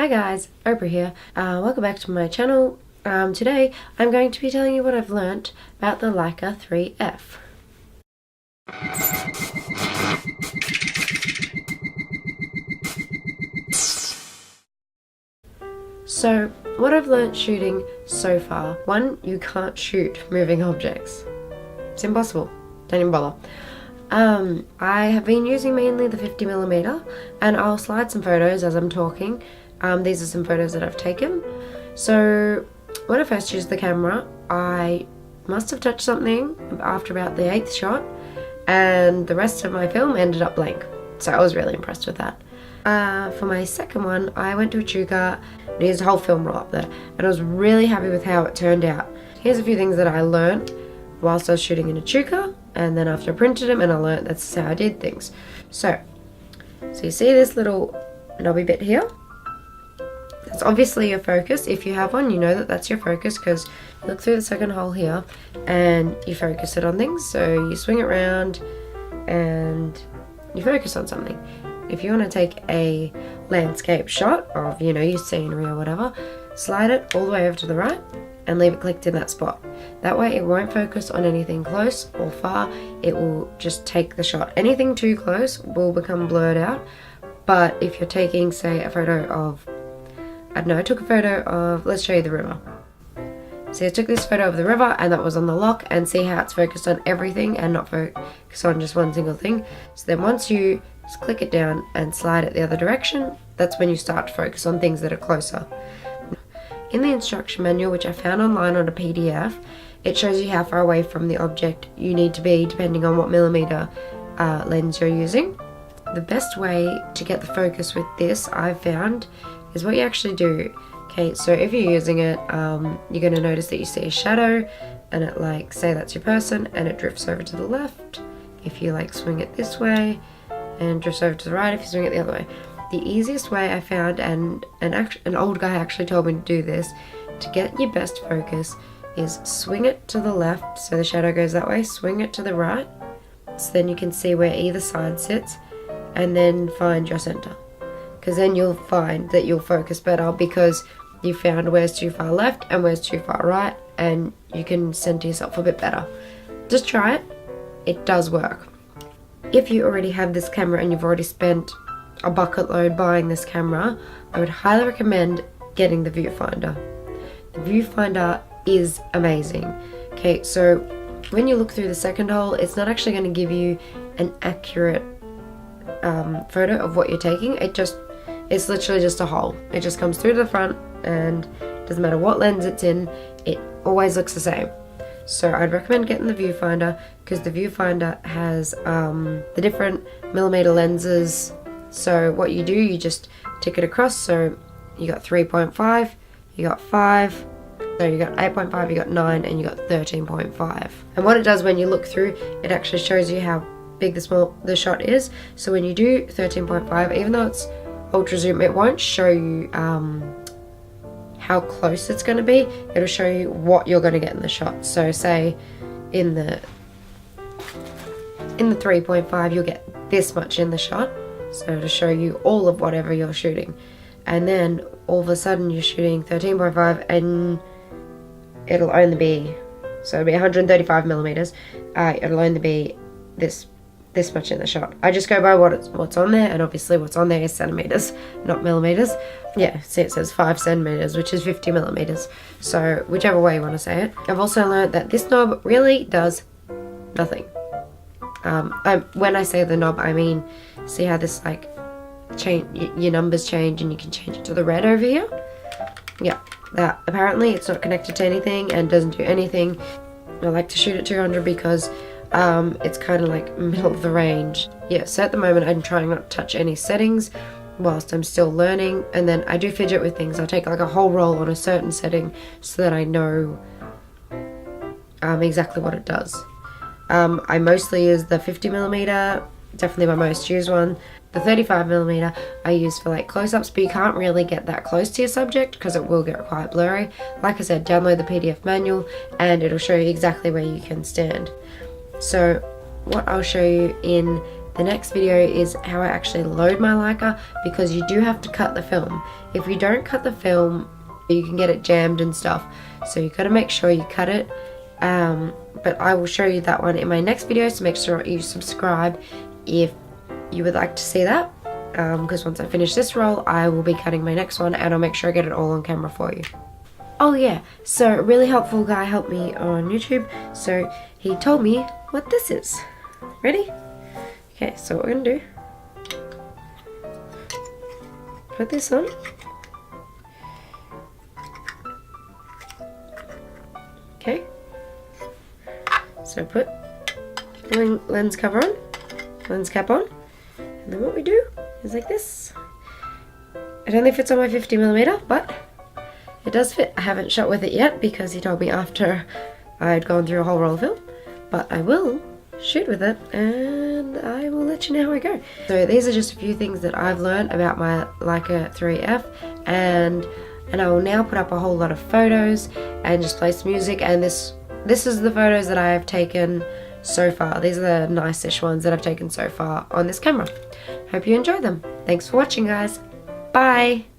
Hi guys, Oprah here. Welcome back to my channel. Today I'm going to be telling you what I've learnt about the Leica IIIF. So, what I've learnt shooting so far. One, you can't shoot moving objects. It's impossible. Don't even bother. I have been using mainly the 50mm, and I'll slide some photos as I'm talking. These are some photos that I've taken. So when I first used the camera, I must have touched something after about the 8th shot, and the rest of my film ended up blank. So I was really impressed with that. For my second one, I went to a Chuka and used a whole film roll up there, and I was really happy with how it turned out. Here's a few things that I learned whilst I was shooting in a Chuka, and then after I printed them and I learned that's how I did things. So you see this little knobby bit here? That's obviously your focus. If you have one, you know that that's your focus, because you look through the second hole here and you focus it on things. So you swing it around and you focus on something. If you want to take a landscape shot of, your scenery or whatever, slide it all the way over to the right and leave it clicked in that spot. That way it won't focus on anything close or far. It will just take the shot. Anything too close will become blurred out. But if you're taking, say, a photo of, I took a photo of, let's show you the river. So I took this photo of the river and that was on the lock, and see how it's focused on everything and not focus on just one single thing. So then once you just click it down and slide it the other direction, that's when you start to focus on things that are closer. In the instruction manual, which I found online on a PDF, it shows you how far away from the object you need to be depending on what millimeter lens you're using. The best way to get the focus with this, I've found, is what you actually do. Okay, so if you're using it, you're going to notice that you see a shadow, and it say that's your person, and it drifts over to the left. If you swing it this way, and drifts over to the right if you swing it the other way. The easiest way I found, and an old guy actually told me to do this, to get your best focus, is swing it to the left so the shadow goes that way, swing it to the right so then you can see where either side sits, and then find your center. Because then you'll find that you'll focus better, because you found where's too far left and where's too far right, and you can center yourself a bit better. Just try it. It does work. If you already have this camera and you've already spent a bucket load buying this camera, I would highly recommend getting the viewfinder. The viewfinder is amazing. Okay, so when you look through the second hole, it's not actually going to give you an accurate photo of what you're taking. It's literally just a hole. It just comes through to the front, and it doesn't matter what lens it's in, it always looks the same. So I'd recommend getting the viewfinder, because the viewfinder has the different millimeter lenses. So what you do, you just tick it across. So you got 3.5, you got 5, so you got 8.5, you got 9, and you got 13.5. And what it does when you look through, it actually shows you how big the shot is. So when you do 13.5, even though it's ultra zoom, it won't show you how close it's going to be. It'll show you what you're going to get in the shot. So say in the 3.5, you'll get this much in the shot, so to show you all of whatever you're shooting. And then all of a sudden you're shooting 13.5 and it'll only be, so it'll be 135 millimeters. It'll only be this much in the shot. I just go by what's on there, and obviously what's on there is centimeters, not millimeters. Yeah, see, it says 5 centimeters, which is 50 millimeters. So whichever way you want to say it. I've also learned that this knob really does nothing. When I say the knob, I mean, see how this change, your numbers change, and you can change it to the red over here. Yeah, that apparently it's not connected to anything and doesn't do anything. I like to shoot at 200 because it's kind of middle of the range. Yeah, so at the moment I'm trying not to touch any settings whilst I'm still learning, and then I do fidget with things. I'll take a whole roll on a certain setting so that I know exactly what it does. I mostly use the 50mm, definitely my most used one. The 35mm I use for close-ups, but you can't really get that close to your subject because it will get quite blurry. Like I said, download the PDF manual and it'll show you exactly where you can stand. So what I'll show you in The next video is how I actually load my Leica, because you do have to cut the film. If you don't cut the film, you can get it jammed and stuff. So you gotta make sure you cut it. But I will show you that one in my next video, so make sure you subscribe if you would like to see that. Because once I finish this roll, I will be cutting my next one, and I'll make sure I get it all on camera for you. Oh yeah, so a really helpful guy helped me on YouTube, so he told me what this is. Ready? Okay, so what we're gonna do, put this on. Okay, so put the lens cover on, lens cap on, and then what we do is like this. It only fits on my 50mm, but it does fit. I haven't shot with it yet because he told me after I'd gone through a whole roll of film, but I will shoot with it and I will let you know how I go. So these are just a few things that I've learned about my Leica IIIF, and I will now put up a whole lot of photos and just play some music, and this is the photos that I have taken so far. These are the nice-ish ones that I've taken so far on this camera. Hope you enjoyed them. Thanks for watching, guys. Bye!